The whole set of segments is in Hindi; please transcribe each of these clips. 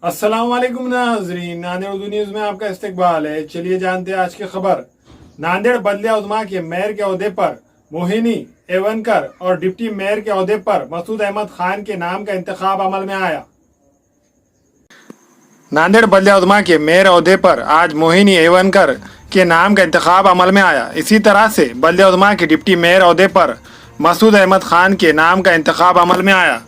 अस्सलाम वालेकुम नाजरीन, नांदेड़ उर्दू न्यूज में आपका इस्तकबाल है। चलिए जानते हैं आज की खबर। नांदेड़ बदले उज़्मा के मेयर के ओहदे पर मोहिनी एवनकर और डिप्टी मेयर के ओहदे पर मसूद अहमद खान के नाम का इंतखाब अमल में आया। नांदेड़ बदले उज़्मा के मेयर ओहदे पर आज मोहिनी एवनकर के नाम का इंतखाब अमल में आया। इसी तरह से बदले उज़्मा के डिप्टी मेयर ओहदे पर मसूद अहमद खान के नाम का इंतखाब अमल में आया।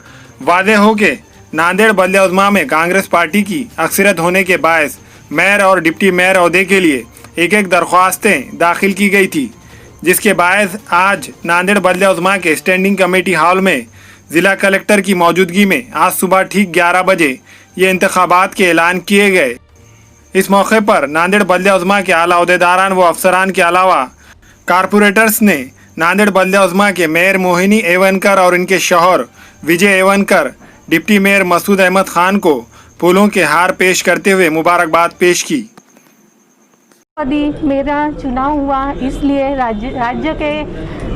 वादे हो के नांदेड़ बदले उज़्मा में कांग्रेस पार्टी की अक्सरियत होने के बायस मेयर और डिप्टी मेयर ओहदे के लिए एक एक दरख्वास्तें दाखिल की गई थी, जिसके बायस आज नांदेड़ बदले उज़्मा के स्टैंडिंग कमेटी हॉल में ज़िला कलेक्टर की मौजूदगी में आज सुबह ठीक 11 बजे ये इंतखाबात के ऐलान किए गए। इस मौके पर नांदेड़ बदले उज़्मा के आला अहदेदारान व अफसरान के अलावा कारपोरेटर्स ने नांदेड़ बदले उज़्मा के मेयर मोहिनी एवनकर और इनके शौहर विजय एवनकर डिप्टी मेयर मसूद अहमद खान को फूलों के हार पेश करते हुए मुबारकबाद पेश की। मेरा चुनाव हुआ, इसलिए राज्य के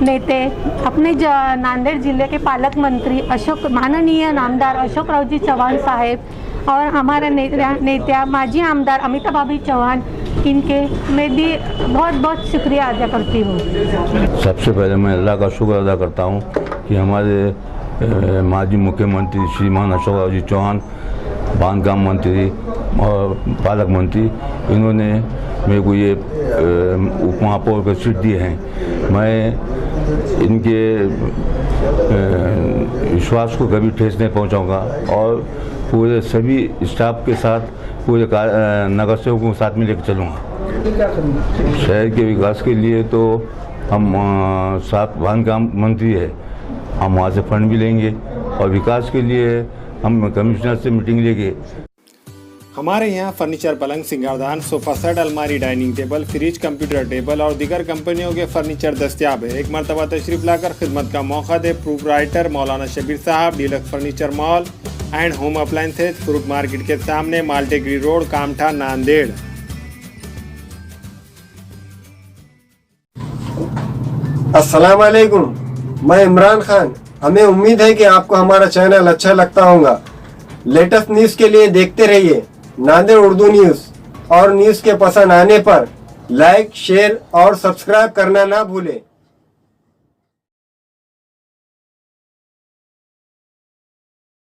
नेते अपने नांदेड़ जिले के पालक मंत्री माननीय नामदार अशोक रावजी चौहान साहेब और हमारे नेता माजी आमदार अमिता भाभी चौहान, इनके मैं भी बहुत बहुत शुक्रिया अदा करती हूँ। सबसे पहले मैं अल्लाह का शुक्र अदा करता हूँ कि हमारे माजी मुख्यमंत्री श्रीमान अशोक रावजी चौहान, बांधकाम मंत्री और पालक मंत्री, इन्होंने मेरे को ये उपमहापौर के सीट दिए हैं। मैं इनके विश्वास को कभी ठेस नहीं पहुंचाऊंगा और पूरे सभी स्टाफ के साथ पूरे नगर सेवकों के साथ में लेकर चलूँगा। शहर के विकास के लिए तो हम साथ बांधकाम मंत्री है, हम वहाँ से फंड भी लेंगे और विकास के लिए हम कमिश्नर से मीटिंग लेंगे। हमारे यहाँ फर्नीचर, पलंग, सिंगारदान, सोफा सेट, अलमारी, dining table, fridge, computer table और दीगर कंपनियों के फर्नीचर दस्तियाब है। एक मरतबा तशरीफ लाकर खिदमत का मौका दे। प्रोपराइटर मौलाना शबीर साहब, deluxe furniture mall and home appliances, fruit market के सामने, माल्टेगरी रोड, कामठा, नांदेड़। अस्सलाम वालेकुम, मैं इमरान खान। हमें उम्मीद है कि आपको हमारा चैनल अच्छा लगता होगा। लेटेस्ट न्यूज़ के लिए देखते रहिए नांदेड़ उर्दू न्यूज़, और न्यूज़ के पसंद आने पर लाइक, शेयर और सब्सक्राइब करना ना भूलें।